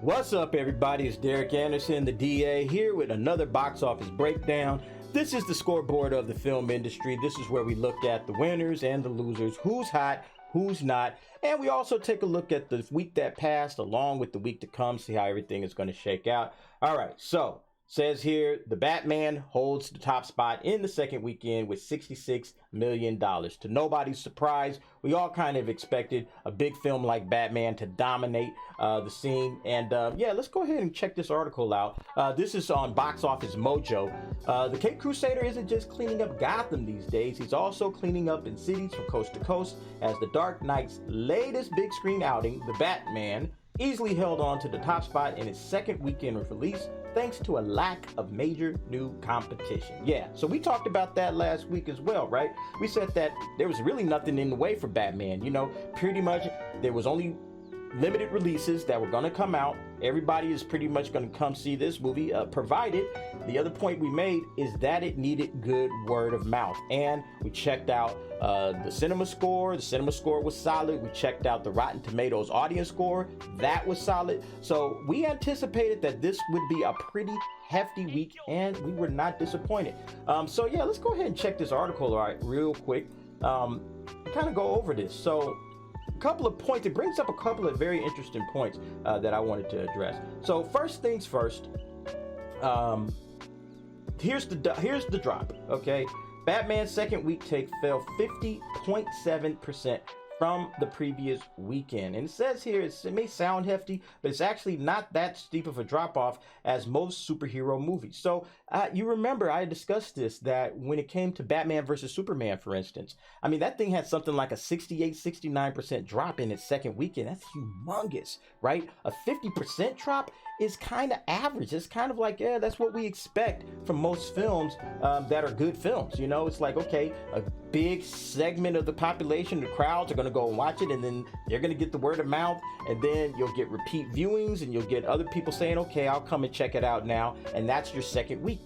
What's up, everybody? It's Derek Anderson, the DA, here with another box office breakdown. This is the scoreboard of the film industry. This is where we look at the winners and the losers, who's hot, who's not, and we also take a look at the week that passed along with the week to come, see how everything is going to shake out. All right, so says here the Batman holds the top spot in the second weekend with $66 million. To nobody's surprise, we all kind of expected a big film like Batman to dominate the scene. And yeah, let's go ahead and check this article out. This is on Box Office Mojo. The Cape Crusader isn't just cleaning up Gotham these days, he's also cleaning up in cities from coast to coast, as The Dark Knight's latest big screen outing, The Batman, easily held on to the top spot in its second weekend of release, thanks to a lack of major new competition. Yeah, so we talked about that last week as well, right? We said that there was really nothing in the way for Batman. You know, pretty much there was only limited releases that were going to come out. Everybody is pretty much going to come see this movie, provided the other point we made is that it needed good word of mouth. And we checked out the cinema score. The cinema score was solid. We checked out the Rotten Tomatoes audience score. That was solid. So we anticipated that this would be a pretty hefty week, and we were not disappointed. So yeah, let's go ahead and check this article real quick. Kind of go over this. So couple of points. It brings up a couple of very interesting points that I wanted to address. So first things first, here's the drop. Okay, Batman's second week take fell 50.7% from the previous weekend, and it says here it may sound hefty, but it's actually not that steep of a drop off as most superhero movies. So you remember I discussed this, that when it came to Batman versus Superman, for instance, I mean, that thing had something like a 69% drop in its second weekend. That's humongous, right? A 50% drop is kind of average. It's kind of like, yeah, that's what we expect from most films that are good films. You know, it's like, okay, a big segment of the population, the crowds are going to go and watch it, and then they're going to get the word of mouth, and then you'll get repeat viewings, and you'll get other people saying, okay, I'll come and check it out now, and that's your second weekend.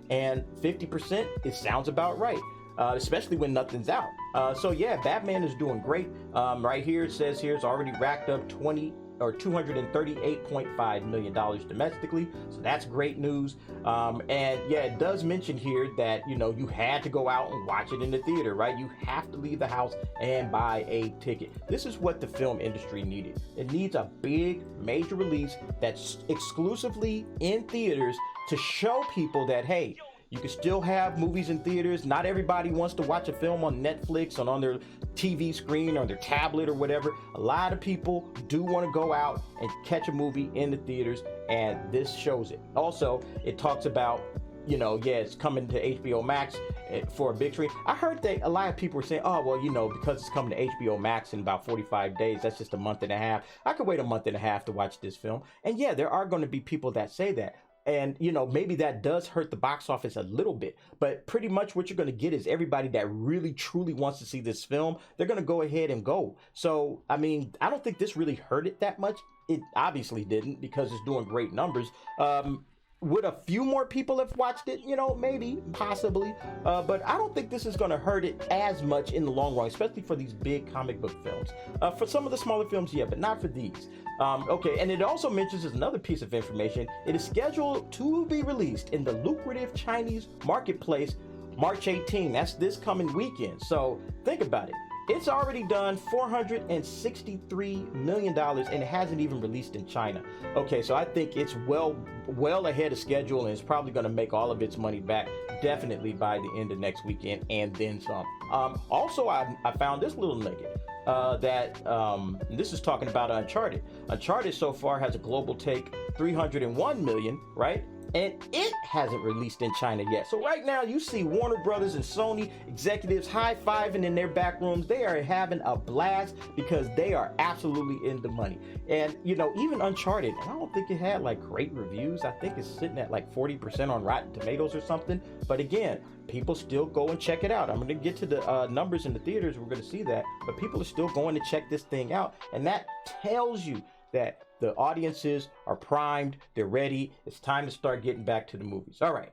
And 50%, it sounds about right, especially when nothing's out. So yeah, Batman is doing great. Right here it says here it's already racked up $238.5 million domestically, so that's great news. And yeah, it does mention here that, you know, you had to go out and watch it in the theater, right? You have to leave the house and buy a ticket. This is what the film industry needed. It needs a big major release that's exclusively in theaters to show people that, hey, you can still have movies in theaters. Not everybody wants to watch a film on Netflix or on their TV screen or their tablet or whatever. A lot of people do want to go out and catch a movie in the theaters, and this shows it. Also, it talks about, you know, yeah, it's coming to HBO Max for a big screen. I heard that a lot of people were saying, oh, well, you know, because it's coming to HBO Max in about 45 days, that's just a month and a half. I could wait a month and a half to watch this film. And yeah, there are going to be people that say that. And, you know, maybe that does hurt the box office a little bit, but pretty much what you're going to get is everybody that really, truly wants to see this film, they're going to go ahead and go. So, I mean, I don't think this really hurt it that much. It obviously didn't, because it's doing great numbers. Would a few more people have watched it? You know, maybe, possibly. But I don't think this is going to hurt it as much in the long run, especially for these big comic book films. For some of the smaller films, yeah, but not for these. Okay, and it also mentions, as another piece of information, it is scheduled to be released in the lucrative Chinese marketplace March 18. That's this coming weekend. So think about it. It's already done $463 million, and it hasn't even released in China. Okay, so I think it's well ahead of schedule, and it's probably going to make all of its money back definitely by the end of next weekend and then some. Also, I found this little nugget. This is talking about Uncharted. Uncharted so far has a global take 301 million, right? And it hasn't released in China yet. So right now you see Warner Brothers and Sony executives high-fiving in their back rooms. They are having a blast because they are absolutely in the money. And, you know, even Uncharted, and I don't think it had like great reviews. I think it's sitting at like 40% on Rotten Tomatoes or something. But again, people still go and check it out. I'm going to get to the numbers in the theaters. We're going to see that. But people are still going to check this thing out. And that tells you that the audiences are primed, they're ready. It's time to start getting back to the movies. All right,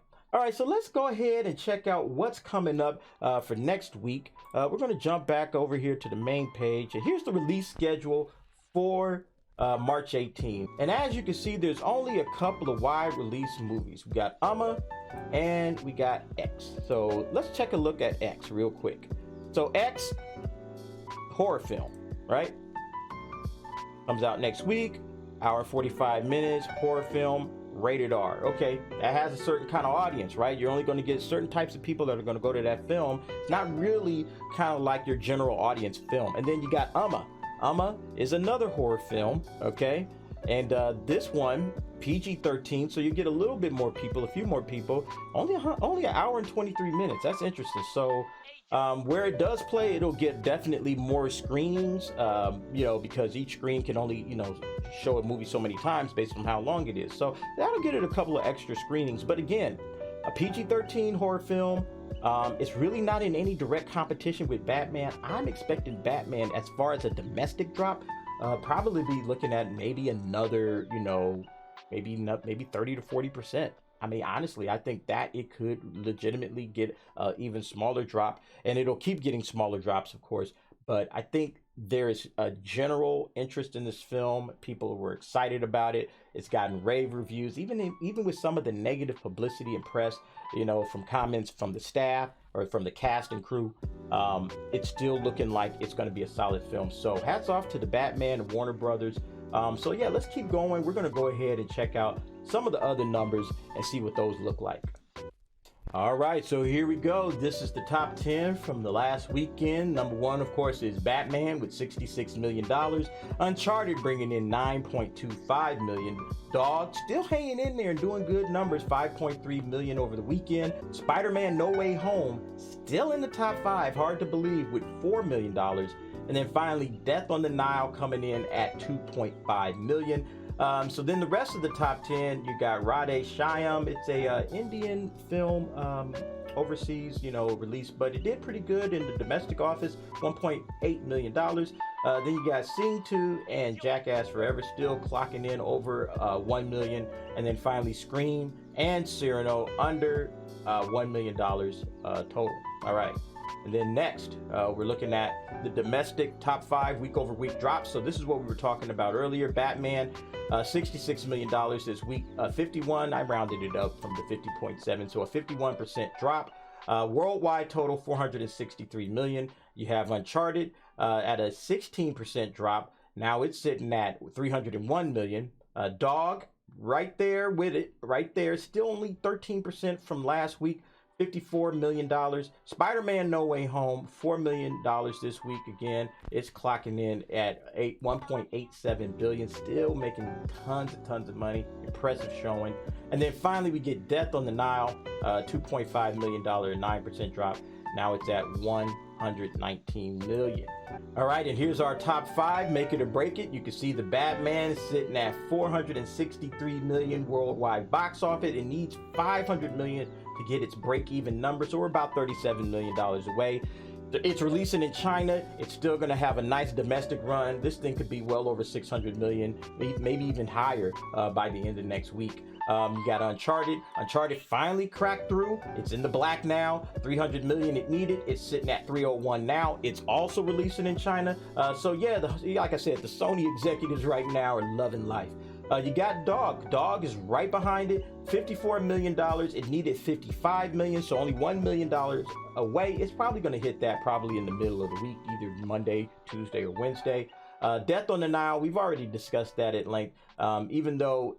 so let's go ahead and check out what's coming up for next week. We're going to jump back over here to the main page, and here's the release schedule for March 18th. And as you can see, there's only a couple of wide release movies. We got and we got X. So let's take a look at X real quick. So X, horror film, right? Comes out next week, hour and 45 minutes, horror film, rated R. Okay, that has a certain kind of audience, right? You're only going to get certain types of people that are going to go to that film. It's not really kind of like your general audience film. And then you got is another horror film, okay? And this one, PG-13, so you get a little bit more people, a few more people. Only an hour and 23 minutes. That's interesting. So where it does play, it'll get definitely more screenings, because each screen can only, show a movie so many times based on how long it is. So that'll get it a couple of extra screenings. But again, a PG-13 horror film. It's really not in any direct competition with Batman. I'm expecting Batman, as far as a domestic drop, probably be looking at maybe another, maybe 30 to 40%. I mean, honestly, I think that it could legitimately get even smaller drop, and it'll keep getting smaller drops, of course. But I think there's a general interest in this film. People were excited about it. It's gotten rave reviews, even with some of the negative publicity and press, from comments from the staff or from the cast and crew. It's still looking like it's going to be a solid film. So hats off to the Batman and Warner Brothers. So yeah, let's keep going. We're going to go ahead and check out some of the other numbers and see what those look like. All right, so here we go. This is the top 10 from the last weekend. Number one, of course, is Batman with $66 million. Uncharted bringing in $9.25 million. Dog still hanging in there and doing good numbers, $5.3 million over the weekend. Spider-Man No Way Home still in the top 5, hard to believe, with $4 million. And then finally, Death on the Nile coming in at $2.5 million. So then the rest of the top 10, you got Radhe Shyam. It's a Indian film, overseas, released, but it did pretty good in the domestic office, $1.8 million. Then you got Sing 2 and Jackass Forever still clocking in over 1 million. And then finally Scream and Cyrano under $1 million total. All right. And then next, we're looking at the domestic top 5 week over week drops. So this is what we were talking about earlier. Batman, $66 million this week, 51. I rounded it up from the 50.7, so a 51% drop. Worldwide total, $463 million. You have Uncharted at a 16% drop. Now it's sitting at $301 million. Dog, right there with it, right there. Still only 13% from last week. $54 million. Spider-Man No Way Home, $4 million this week. Again, it's clocking in at $1.87 billion, still making tons of money. Impressive showing. And then finally we get Death on the Nile, $2.5 million, 9% drop. Now it's at $119 million. All right, and here's our top 5, make it or break it. You can see the Batman sitting at $463 million worldwide box office. It needs $500 million to get its break-even number, so we're about $37 million away. It's releasing in China. It's still going to have a nice domestic run. This thing could be well over 600 million, maybe even higher by the end of next week. You got Uncharted. Uncharted finally cracked through. It's in the black now. 300 million it needed. It's sitting at 301 now. It's also releasing in China. So yeah, like I said, the Sony executives right now are loving life. You got Dog. Dog is right behind it. $54 million. It needed $55 million, so only $1 million away. It's probably going to hit that probably in the middle of the week, either Monday, Tuesday, or Wednesday. Death on the Nile, we've already discussed that at length. Even though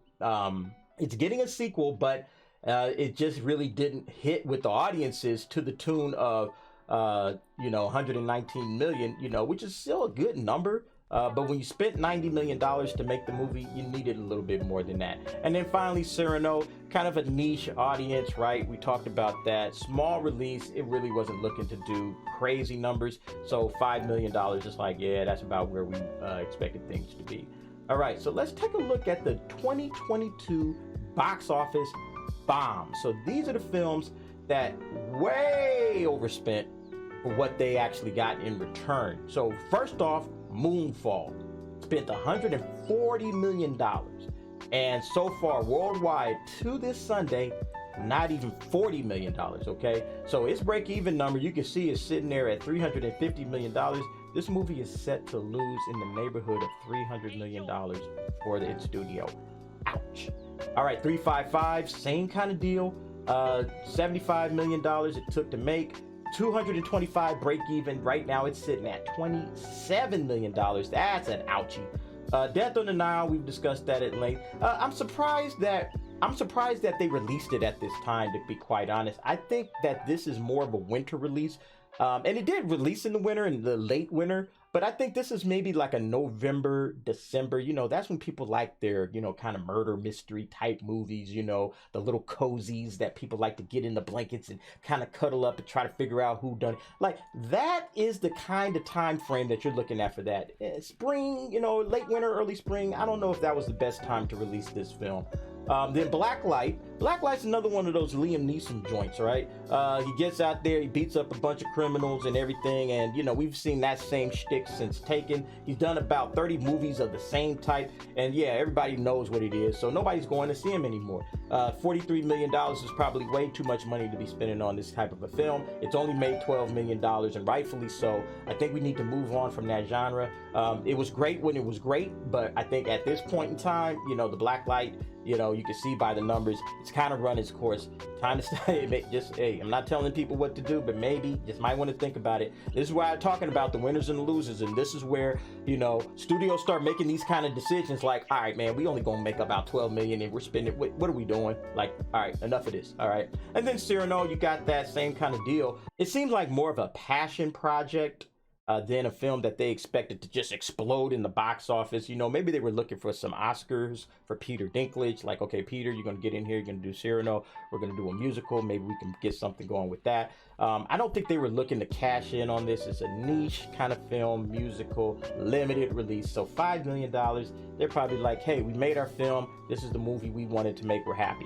it's getting a sequel, but it just really didn't hit with the audiences to the tune of 119 million, which is still a good number. But when you spent $90 million to make the movie, you needed a little bit more than that. And then finally, Cyrano, kind of a niche audience, right? We talked about that. Small release, it really wasn't looking to do crazy numbers. So $5 million, just like, yeah, that's about where we expected things to be. All right, so let's take a look at the 2022 box office bombs. So these are the films that way overspent for what they actually got in return. So first off, Moonfall spent $140 million, and so far worldwide to this Sunday, not even $40 million. Okay, so its break-even number, you can see, is sitting there at $350 million. this movie is set to lose in the neighborhood of $300 million for its studio. Ouch. All right, 355, same kind of deal. $75 million it took to make. 225 break even. Right now it's sitting at $27 million. That's an ouchie. Death on the Nile, we've discussed that at length. I'm surprised that they released it at this time, to be quite honest. I think that this is more of a winter release. And it did release in the winter, in the late winter, but I think this is maybe like a November, December, that's when people like their, kind of murder mystery type movies, the little cozies that people like to get in the blankets and kind of cuddle up and try to figure out who done it. Like, that is the kind of time frame that you're looking at for that. Spring, late winter, early spring. I don't know if that was the best time to release this film. Then Blacklight's another one of those Liam Neeson joints, right? He gets out there, he beats up a bunch of criminals and everything, and we've seen that same shtick since Taken. He's done about 30 movies of the same type, and yeah, everybody knows what it is, so nobody's going to see him anymore. $43 million is probably way too much money to be spending on this type of a film. It's only made $12 million, and rightfully so. I think we need to move on from that genre. It was great when it was great, but I think at this point in time, the Blacklight, you can see by the numbers, it's kind of run its course. Time to stay. Hey, I'm not telling people what to do, but maybe just might want to think about it. This is why I'm talking about the winners and the losers, and this is where, studios start making these kind of decisions like, all right, man, we only gonna make about 12 million and we're spending, what are we doing? Like, all right, enough of this, all right? And then Cyrano, you got that same kind of deal. It seems like more of a passion project than a film that they expected to just explode in the box office. Maybe they were looking for some Oscars for Peter Dinklage. Like, okay, Peter, you're going to get in here, you're going to do Cyrano, we're going to do a musical, maybe we can get something going with that. I don't think they were looking to cash in on this. It's a niche kind of film, musical, limited release. So $5 million, they're probably like, hey, we made our film, this is the movie we wanted to make, we're happy.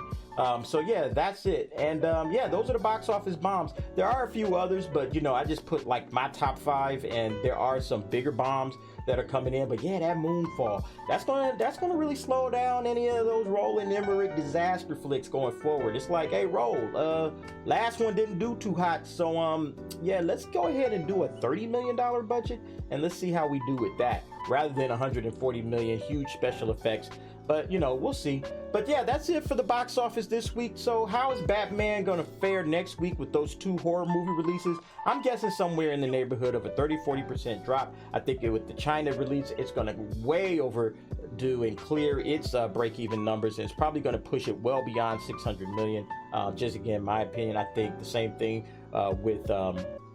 So yeah, that's it. And yeah, those are the box office bombs. There are a few others, but I just put like my top 5, and there are some bigger bombs that are coming in. But yeah, that Moonfall, that's gonna really slow down any of those Roland Emmerich disaster flicks going forward. It's like, hey, roll, last one didn't do too hot, so yeah, let's go ahead and do a $30 million budget, and let's see how we do with that, rather than 140 million huge special effects. But we'll see. But yeah, that's it for the box office this week. So how is Batman gonna fare next week with those 2 horror movie releases? I'm guessing somewhere in the neighborhood of a 30-40% drop. I think with the China release, it's gonna way overdo and clear its break-even numbers, and it's probably gonna push it well beyond 600 million. Just again, my opinion. I think the same thing with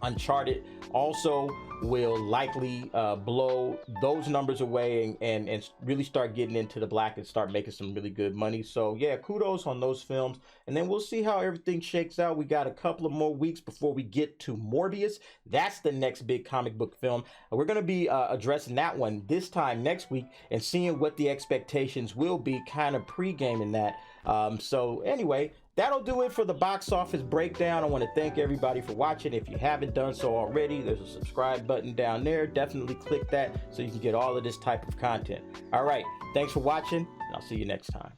Uncharted also will likely blow those numbers away and really start getting into the black and start making some really good money. So yeah, kudos on those films, and then we'll see how everything shakes out. We got a couple of more weeks before we get to Morbius. That's the next big comic book film. We're going to be addressing that one this time next week and seeing what the expectations will be, kind of pre-gaming that. So anyway, that'll do it for the box office breakdown. I want to thank everybody for watching. If you haven't done so already, there's a subscribe button down there. Definitely click that so you can get all of this type of content. All right, thanks for watching, and I'll see you next time.